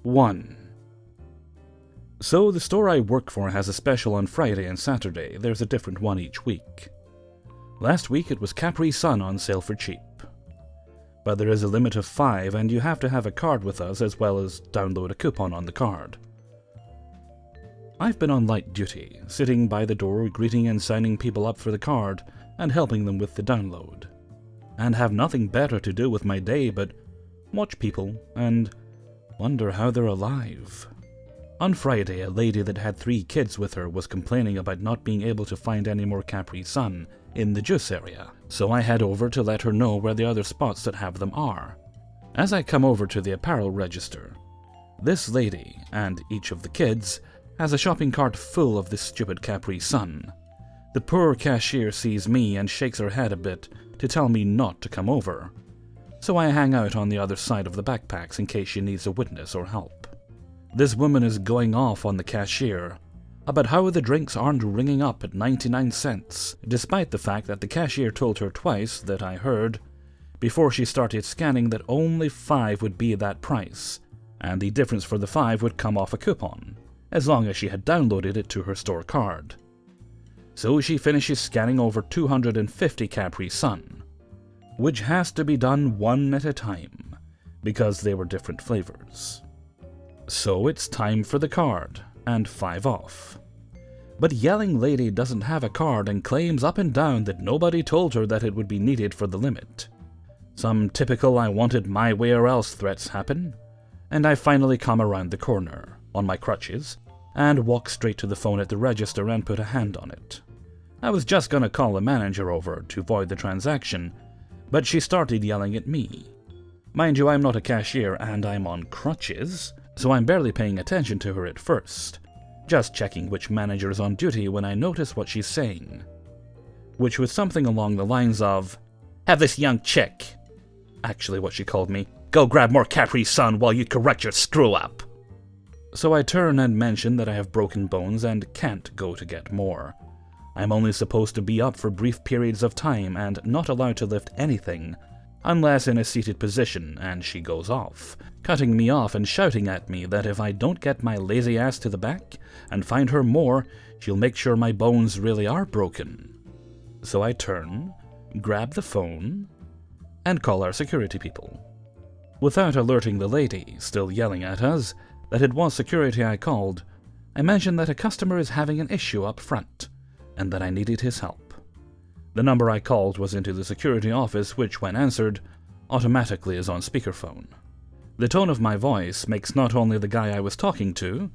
1. So the store I work for has a special on Friday and Saturday. There's a different one each week. Last week it was Capri Sun on sale for cheap. But there is a limit of 5 and you have to have a card with us as well as download a coupon on the card. I've been on light duty, sitting by the door greeting and signing people up for the card and helping them with the download. And have nothing better to do with my day but watch people and wonder how they're alive. On Friday, a lady that had 3 kids with her was complaining about not being able to find any more Capri Sun in the juice area, so I head over to let her know where the other spots that have them are. As I come over to the apparel register, this lady, and each of the kids, has a shopping cart full of this stupid Capri Sun. The poor cashier sees me and shakes her head a bit to tell me not to come over, so I hang out on the other side of the backpacks in case she needs a witness or help. This woman is going off on the cashier about how the drinks aren't ringing up at 99 cents, despite the fact that the cashier told her twice that I heard, before she started scanning, that only 5 would be that price, and the difference for the 5 would come off a coupon, as long as she had downloaded it to her store card. So she finishes scanning over 250 Capri Sun, which has to be done one at a time, because they were different flavors. So it's time for the card, and 5 off. But yelling lady doesn't have a card and claims up and down that nobody told her that it would be needed for the limit. Some typical I want it my way or else threats happen, and I finally come around the corner, on my crutches, and walk straight to the phone at the register and put a hand on it. I was just gonna call the manager over to void the transaction, but she started yelling at me. Mind you, I'm not a cashier and I'm on crutches, so I'm barely paying attention to her at first, just checking which manager is on duty when I notice what she's saying, which was something along the lines of, "Have this young chick," actually what she called me, "go grab more Capri Sun while you correct your screw-up." So I turn and mention that I have broken bones and can't go to get more. I'm only supposed to be up for brief periods of time and not allowed to lift anything unless in a seated position, and she goes off, cutting me off and shouting at me that if I don't get my lazy ass to the back and find her more, she'll make sure my bones really are broken. So I turn, grab the phone, and call our security people. Without alerting the lady, still yelling at us, that it was security I called, I mentioned that a customer is having an issue up front, and that I needed his help. The number I called was into the security office, which, when answered, automatically is on speakerphone. The tone of my voice makes not only the guy I was talking to,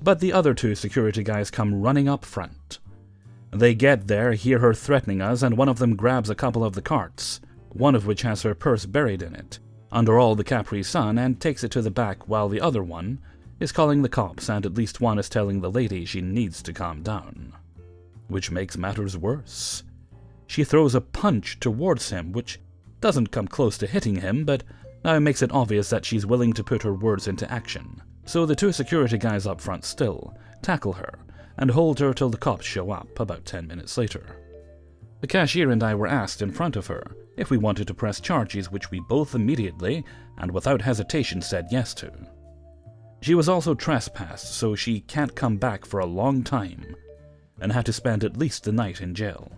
but the other 2 security guys come running up front. They get there, hear her threatening us, and one of them grabs a couple of the carts, one of which has her purse buried in it, under all the Capri Sun, and takes it to the back, while the other one is calling the cops, and at least one is telling the lady she needs to calm down. Which makes matters worse. She throws a punch towards him, which doesn't come close to hitting him, but now makes it obvious that she's willing to put her words into action. So the 2 security guys up front still tackle her and hold her till the cops show up about 10 minutes later. The cashier and I were asked in front of her if we wanted to press charges, which we both immediately and without hesitation said yes to. She was also trespassed, so she can't come back for a long time, and had to spend at least the night in jail.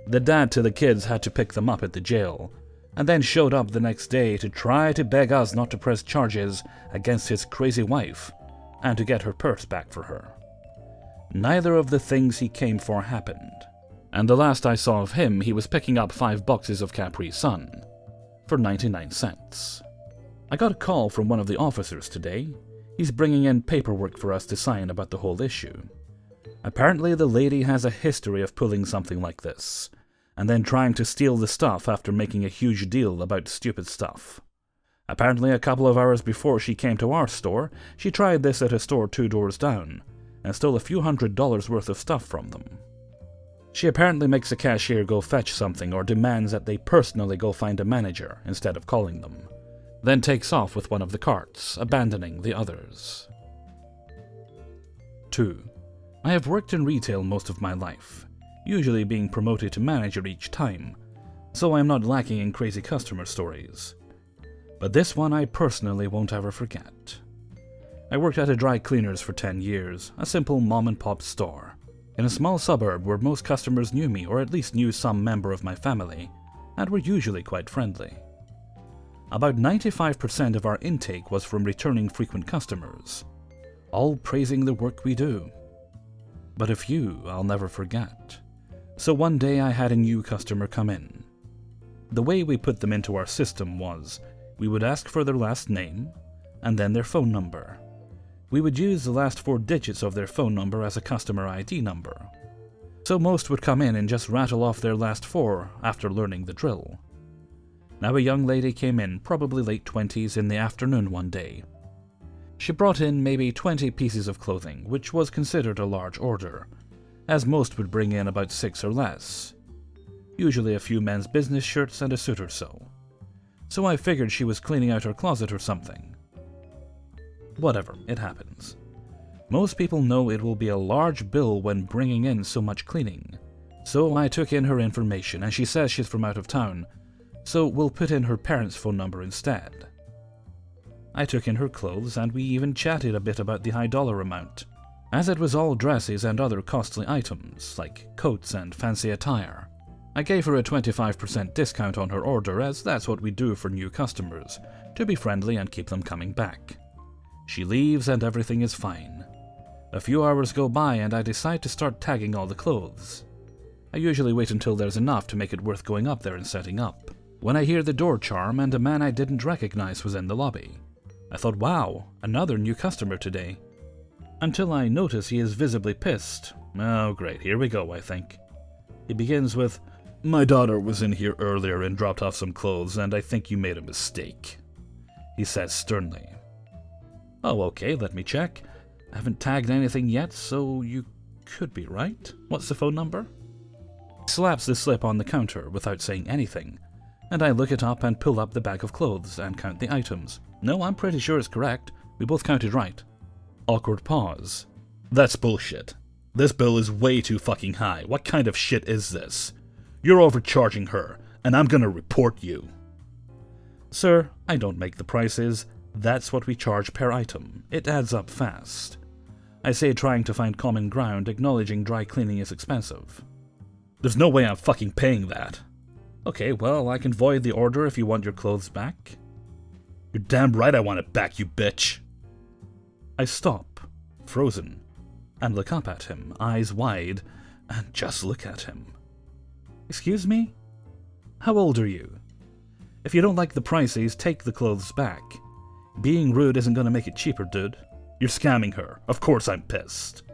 The dad to the kids had to pick them up at the jail, and then showed up the next day to try to beg us not to press charges against his crazy wife, and to get her purse back for her. Neither of the things he came for happened, and the last I saw of him, he was picking up 5 boxes of Capri Sun for 99 cents. I got a call from one of the officers today. He's bringing in paperwork for us to sign about the whole issue. Apparently the lady has a history of pulling something like this, and then trying to steal the stuff after making a huge deal about stupid stuff. Apparently a couple of hours before she came to our store, she tried this at a store 2 doors down, and stole a few $100s worth of stuff from them. She apparently makes a cashier go fetch something or demands that they personally go find a manager instead of calling them, then takes off with one of the carts, abandoning the others. 2. I have worked in retail most of my life, usually being promoted to manager each time, so I am not lacking in crazy customer stories. But this one I personally won't ever forget. I worked at a dry cleaners for 10 years, a simple mom-and-pop store, in a small suburb where most customers knew me or at least knew some member of my family, and were usually quite friendly. About 95% of our intake was from returning frequent customers, all praising the work we do. But a few I'll never forget. So one day I had a new customer come in. The way we put them into our system was, we would ask for their last name, and then their phone number. We would use the last 4 digits of their phone number as a customer ID number. So most would come in and just rattle off their last 4 after learning the drill. Now a young lady came in, probably late 20s, in the afternoon one day. She brought in maybe 20 pieces of clothing, which was considered a large order, as most would bring in about 6 or less. Usually a few men's business shirts and a suit or so. So I figured she was cleaning out her closet or something. Whatever, it happens. Most people know it will be a large bill when bringing in so much cleaning. So I took in her information, and she says she's from out of town, so we'll put in her parents' phone number instead. I took in her clothes, and we even chatted a bit about the high dollar amount, as it was all dresses and other costly items, like coats and fancy attire. I gave her a 25% discount on her order, as that's what we do for new customers, to be friendly and keep them coming back. She leaves and everything is fine. A few hours go by and I decide to start tagging all the clothes. I usually wait until there's enough to make it worth going up there and setting up, when I hear the door charm and a man I didn't recognize was in the lobby. I thought, wow, another new customer today. Until I notice he is visibly pissed. Oh great, here we go, I think. He begins with, "My daughter was in here earlier and dropped off some clothes, and I think you made a mistake," he says sternly. Oh, okay, let me check. I haven't tagged anything yet, so you could be right. What's the phone number? He slaps the slip on the counter without saying anything, and I look it up and pull up the bag of clothes and count the items. No, I'm pretty sure it's correct. We both counted right. Awkward pause. That's bullshit. This bill is way too fucking high. What kind of shit is this? You're overcharging her, and I'm gonna report you. Sir, I don't make the prices. That's what we charge per item. It adds up fast. I say, trying to find common ground, acknowledging dry cleaning is expensive. There's no way I'm fucking paying that. Okay, well, I can void the order if you want your clothes back. You're damn right I want it back, you bitch. I stop, frozen, and look up at him, eyes wide, and just look at him. Excuse me? How old are you? If you don't like the prices, take the clothes back. Being rude isn't gonna make it cheaper, dude. You're scamming her. Of course I'm pissed.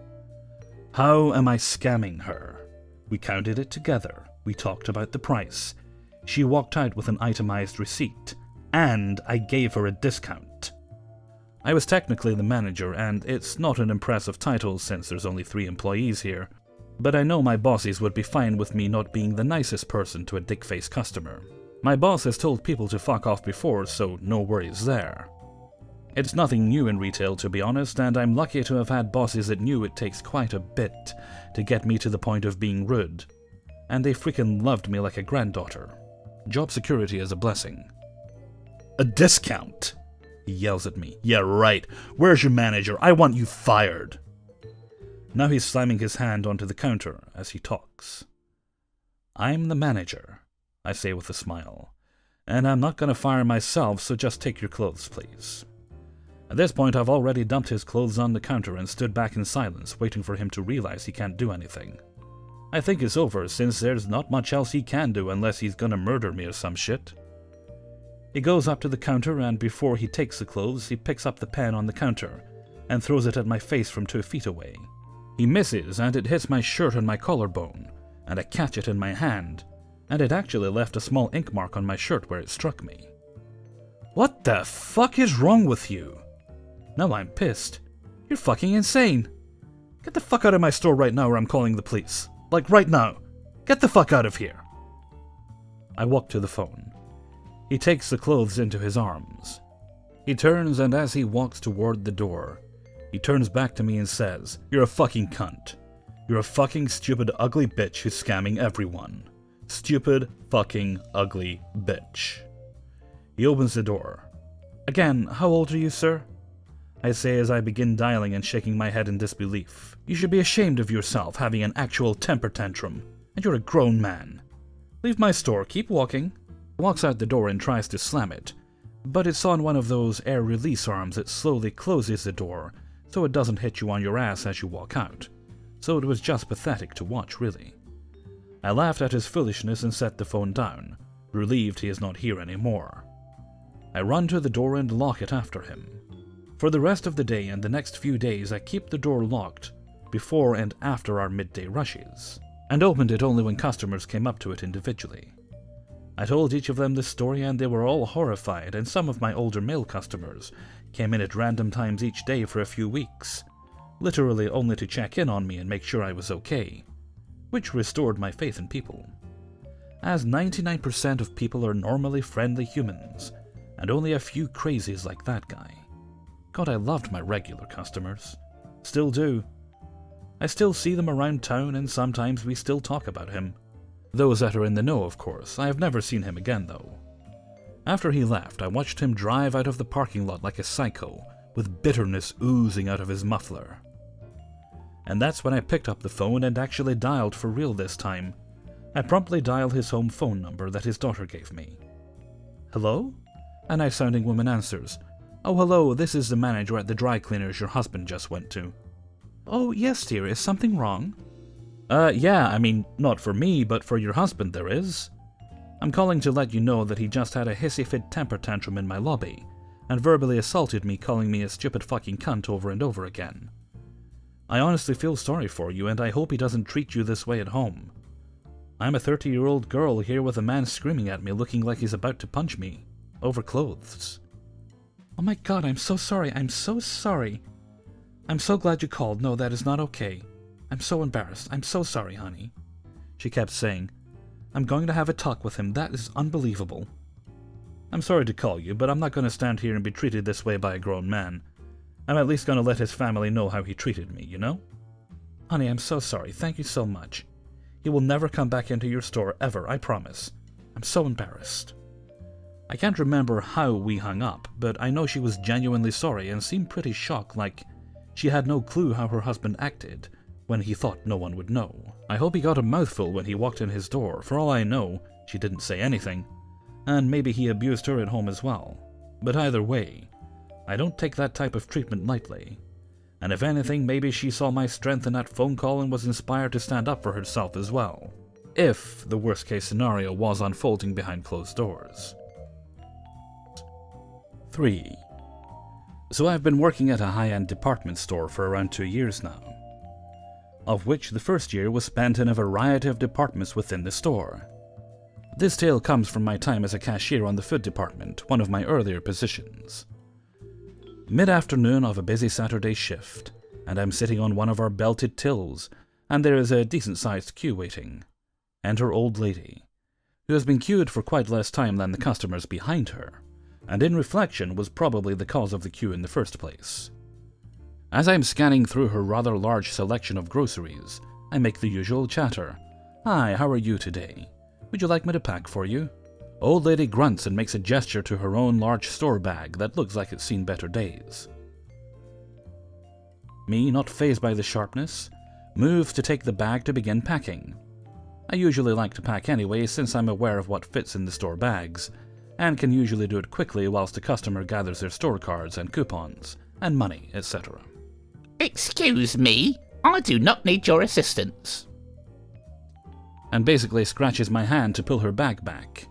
How am I scamming her? We counted it together. We talked about the price. She walked out with an itemized receipt, and I gave her a discount. I was technically the manager, and it's not an impressive title since there's only 3 employees here, but I know my bosses would be fine with me not being the nicest person to a dick-faced customer. My boss has told people to fuck off before, so no worries there. It's nothing new in retail, to be honest, and I'm lucky to have had bosses that knew it takes quite a bit to get me to the point of being rude, and they freaking loved me like a granddaughter. Job security is a blessing. A discount? He yells at me. Yeah, right. Where's your manager? I want you fired. Now he's slamming his hand onto the counter as he talks. I'm the manager, I say with a smile, and I'm not gonna fire myself, so just take your clothes, please. At this point, I've already dumped his clothes on the counter and stood back in silence, waiting for him to realize he can't do anything. I think it's over, since there's not much else he can do unless he's gonna murder me or some shit. He goes up to the counter, and before he takes the clothes, he picks up the pen on the counter and throws it at my face from 2 feet away. He misses, and it hits my shirt and my collarbone, and I catch it in my hand, and it actually left a small ink mark on my shirt where it struck me. What the fuck is wrong with you? Now I'm pissed. You're fucking insane. Get the fuck out of my store right now or I'm calling the police. Like right now. Get the fuck out of here. I walk to the phone. He takes the clothes into his arms. He turns, and as he walks toward the door, he turns back to me and says, "You're a fucking cunt. You're a fucking stupid ugly bitch who's scamming everyone. Stupid fucking ugly bitch." He opens the door. Again, how old are you, sir? I say as I begin dialing and shaking my head in disbelief. You should be ashamed of yourself having an actual temper tantrum, and you're a grown man. Leave my store, keep walking. Walks out the door and tries to slam it, but it's on one of those air release arms that slowly closes the door so it doesn't hit you on your ass as you walk out. So it was just pathetic to watch, really. I laughed at his foolishness and set the phone down, relieved he is not here anymore. I run to the door and lock it after him. For the rest of the day and the next few days I keep the door locked before and after our midday rushes, and opened it only when customers came up to it individually. I told each of them this story and they were all horrified, and some of my older male customers came in at random times each day for a few weeks, literally only to check in on me and make sure I was okay, which restored my faith in people. As 99% of people are normally friendly humans, and only a few crazies like that guy. God, I loved my regular customers. Still do. I still see them around town and sometimes we still talk about him. Those that are in the know, of course. I have never seen him again, though. After he left, I watched him drive out of the parking lot like a psycho, with bitterness oozing out of his muffler. And that's when I picked up the phone and actually dialed for real this time. I promptly dialed his home phone number that his daughter gave me. Hello? A nice-sounding woman answers. Oh, hello, this is the manager at the dry cleaners your husband just went to. Oh, yes, dear, is something wrong? Yeah, I mean, not for me, but for your husband there is. I'm calling to let you know that he just had a hissy fit temper tantrum in my lobby, and verbally assaulted me, calling me a stupid fucking cunt over and over again. I honestly feel sorry for you, and I hope he doesn't treat you this way at home. I'm a 30-year-old girl here with a man screaming at me looking like he's about to punch me, over clothes. Oh my god, I'm so sorry, I'm so sorry. I'm so glad you called. No, that is not okay. I'm so embarrassed. I'm so sorry, honey. She kept saying, I'm going to have a talk with him. That is unbelievable. I'm sorry to call you, but I'm not going to stand here and be treated this way by a grown man. I'm at least going to let his family know how he treated me, you know? Honey, I'm so sorry. Thank you so much. He will never come back into your store ever, I promise. I'm so embarrassed. I can't remember how we hung up, but I know she was genuinely sorry and seemed pretty shocked, like she had no clue how her husband acted when he thought no one would know. I hope he got a mouthful when he walked in his door. For all I know, she didn't say anything, and maybe he abused her at home as well. But either way, I don't take that type of treatment lightly. And if anything, maybe she saw my strength in that phone call and was inspired to stand up for herself as well, if the worst case scenario was unfolding behind closed doors. 3. So I've been working at a high-end department store for around 2 years now, of which the first year was spent in a variety of departments within the store. This tale comes from my time as a cashier on the food department, one of my earlier positions. Mid-afternoon of a busy Saturday shift, and I'm sitting on one of our belted tills, and there is a decent-sized queue waiting. Enter old lady, who has been queued for quite less time than the customers behind her, and in reflection was probably the cause of the queue in the first place. As I'm scanning through her rather large selection of groceries, I make the usual chatter. Hi, how are you today? Would you like me to pack for you? Old lady grunts and makes a gesture to her own large store bag that looks like it's seen better days. Me, not fazed by the sharpness, moves to take the bag to begin packing. I usually like to pack anyway since I'm aware of what fits in the store bags, and can usually do it quickly whilst the customer gathers their store cards and coupons, and money, etc. Excuse me, I do not need your assistance. And basically scratches my hand to pull her bag back,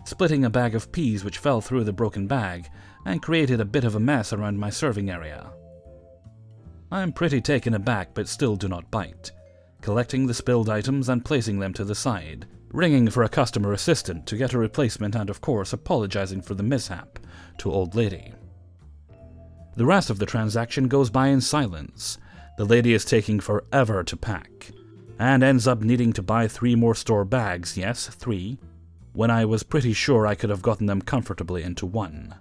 splitting a bag of peas which fell through the broken bag and created a bit of a mess around my serving area. I'm pretty taken aback but still do not bite, collecting the spilled items and placing them to the side, ringing for a customer assistant to get a replacement and of course apologizing for the mishap to old lady. The rest of the transaction goes by in silence. The lady is taking forever to pack, and ends up needing to buy 3 more store bags, yes, 3, when I was pretty sure I could have gotten them comfortably into 1.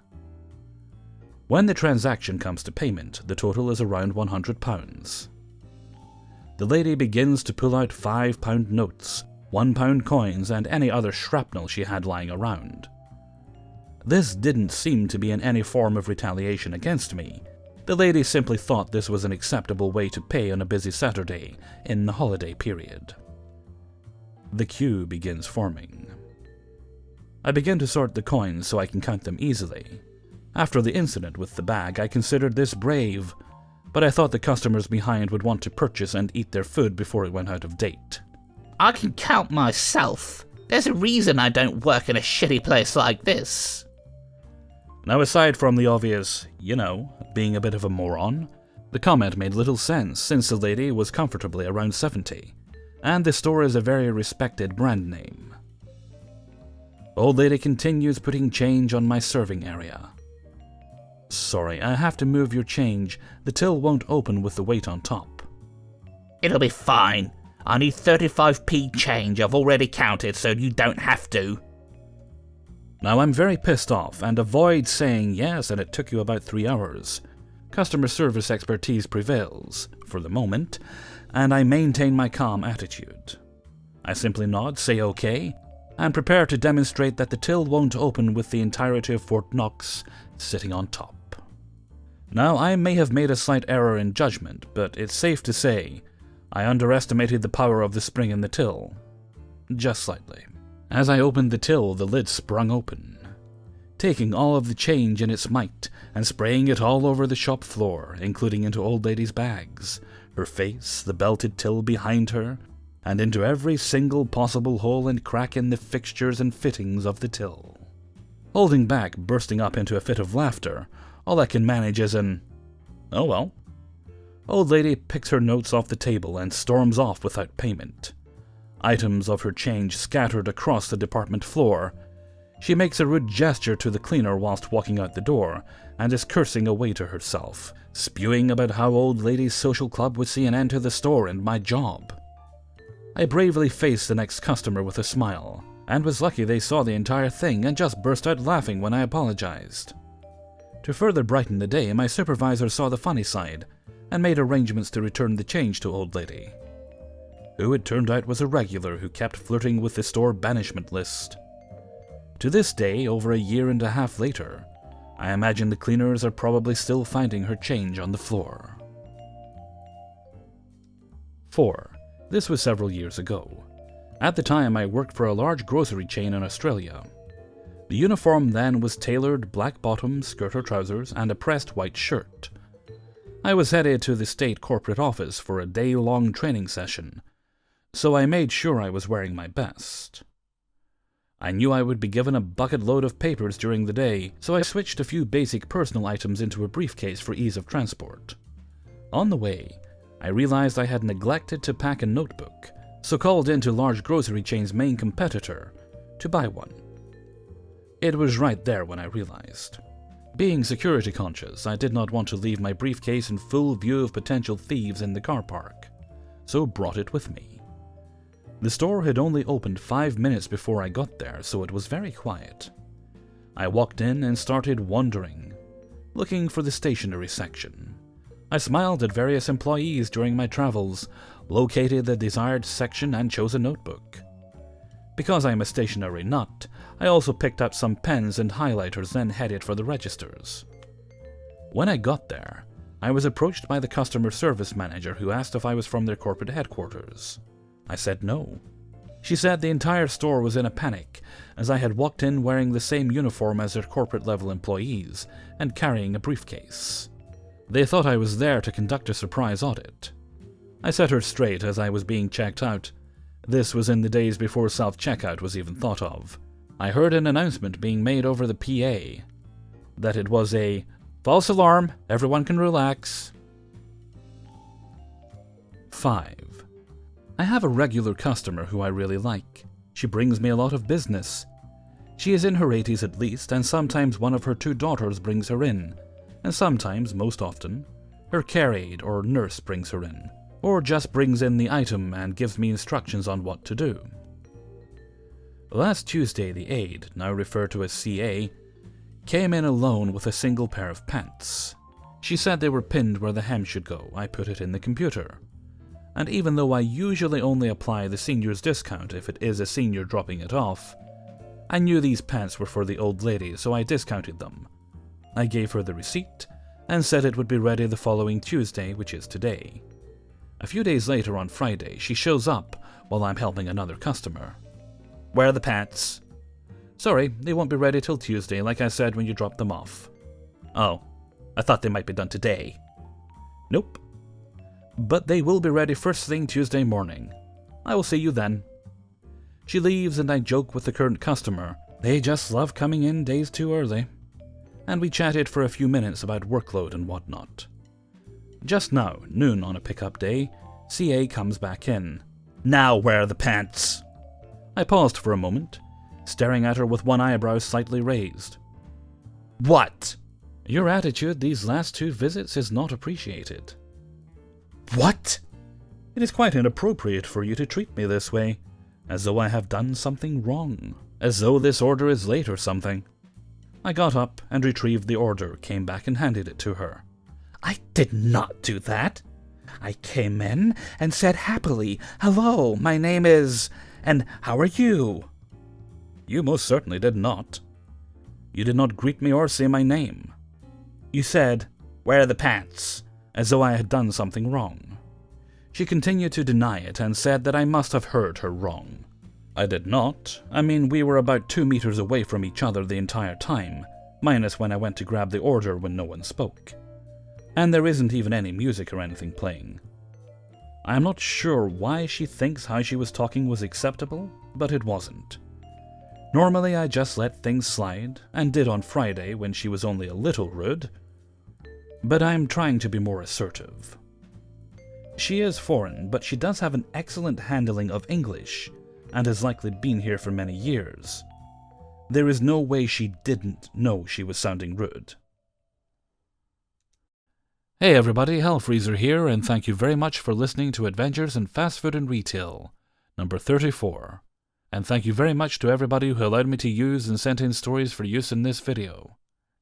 When the transaction comes to payment, the total is around £100. The lady begins to pull out £5 notes, £1 coins, and any other shrapnel she had lying around. This didn't seem to be in any form of retaliation against me. The lady simply thought this was an acceptable way to pay on a busy Saturday in the holiday period. The queue begins forming. I begin to sort the coins so I can count them easily. After the incident with the bag, I considered this brave, but I thought the customers behind would want to purchase and eat their food before it went out of date. I can count myself. There's a reason I don't work in a shitty place like this. Now, aside from the obvious, being a bit of a moron, the comment made little sense since the lady was comfortably around 70, and the store is a very respected brand name. Old lady continues putting change on my serving area. Sorry, I have to move your change. The till won't open with the weight on top. It'll be fine. I need 35p change. I've already counted, so you don't have to. Now I'm very pissed off and avoid saying yes and it took you about 3 hours. Customer service expertise prevails, for the moment, and I maintain my calm attitude. I simply nod, say okay, and prepare to demonstrate that the till won't open with the entirety of Fort Knox sitting on top. Now, I may have made a slight error in judgment, but it's safe to say I underestimated the power of the spring in the till. Just slightly. As I opened the till, the lid sprung open, taking all of the change in its might and spraying it all over the shop floor, including into old lady's bags, her face, the belted till behind her, and into every single possible hole and crack in the fixtures and fittings of the till. Holding back, bursting up into a fit of laughter, all I can manage is an, "Oh well." Old lady picks her notes off the table and storms off without payment. Items of her change scattered across the department floor. She makes a rude gesture to the cleaner whilst walking out the door, and is cursing away to herself, spewing about how old lady's social club would see an end to the store and my job. I bravely faced the next customer with a smile, and was lucky they saw the entire thing and just burst out laughing when I apologized. To further brighten the day, my supervisor saw the funny side, and made arrangements to return the change to old lady, who it turned out was a regular who kept flirting with the store banishment list. To this day, over a year and a half later, I imagine the cleaners are probably still finding her change on the floor. 4. This was several years ago. At the time, I worked for a large grocery chain in Australia. The uniform then was tailored black bottoms, skirt or trousers, and a pressed white shirt. I was headed to the state corporate office for a day-long training session, so I made sure I was wearing my best. I knew I would be given a bucket load of papers during the day, so I switched a few basic personal items into a briefcase for ease of transport. On the way, I realized I had neglected to pack a notebook, so called in to large grocery chain's main competitor to buy one. It was right there when I realized. Being security conscious, I did not want to leave my briefcase in full view of potential thieves in the car park, so brought it with me. The store had only opened 5 minutes before I got there, so it was very quiet. I walked in and started wandering, looking for the stationery section. I smiled at various employees during my travels, located the desired section and chose a notebook. Because I'm a stationery nut, I also picked up some pens and highlighters, then headed for the registers. When I got there, I was approached by the customer service manager who asked if I was from their corporate headquarters. I said no. She said the entire store was in a panic, as I had walked in wearing the same uniform as their corporate-level employees and carrying a briefcase. They thought I was there to conduct a surprise audit. I set her straight as I was being checked out. This was in the days before self-checkout was even thought of. I heard an announcement being made over the PA that it was a false alarm, everyone can relax. 5. I have a regular customer who I really like. She brings me a lot of business. She is in her 80s at least, and sometimes one of her 2 daughters brings her in, and sometimes, most often, her care aide or nurse brings her in, or just brings in the item and gives me instructions on what to do. Last Tuesday, the aide, now referred to as CA, came in alone with a single pair of pants. She said they were pinned where the hem should go. I put it in the computer. And even though I usually only apply the senior's discount if it is a senior dropping it off, I knew these pants were for the old lady, so I discounted them. I gave her the receipt, and said it would be ready the following Tuesday, which is today. A few days later on Friday, she shows up while I'm helping another customer. "Where are the pants?" "Sorry, they won't be ready till Tuesday, like I said when you dropped them off." "Oh, I thought they might be done today." "Nope. But they will be ready first thing Tuesday morning. I will see you then." She leaves and I joke with the current customer, they just love coming in days too early. And we chatted for a few minutes about workload and whatnot. Just now, noon on a pickup day, CA comes back in. "Now where are the pants?" I paused for a moment, staring at her with one eyebrow slightly raised. "What?" "Your attitude these last 2 visits is not appreciated." "What?" "It is quite inappropriate for you to treat me this way, as though I have done something wrong, as though this order is late or something." I got up and retrieved the order, came back and handed it to her. "I did not do that. I came in and said happily, 'Hello, my name is... and how are you?'" "You most certainly did not. You did not greet me or say my name. You said, 'Where are the pants?' as though I had done something wrong." She continued to deny it and said that I must have heard her wrong. I did not. I mean, we were about 2 meters away from each other the entire time, minus when I went to grab the order when no one spoke. And there isn't even any music or anything playing. I am not sure why she thinks how she was talking was acceptable, but it wasn't. Normally I just let things slide, and did on Friday when she was only a little rude, but I'm trying to be more assertive. She is foreign, but she does have an excellent handling of English, and has likely been here for many years. There is no way she didn't know she was sounding rude. Hey everybody, Hellfreezer here, and thank you very much for listening to Adventures in Fast Food and Retail, number 34. And thank you very much to everybody who allowed me to use and sent in stories for use in this video.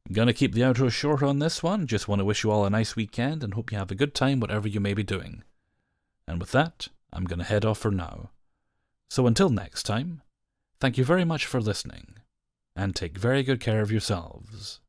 I'm gonna keep the outro short on this one, just want to wish you all a nice weekend and hope you have a good time whatever you may be doing. And with that, I'm gonna head off for now. So until next time, thank you very much for listening, and take very good care of yourselves.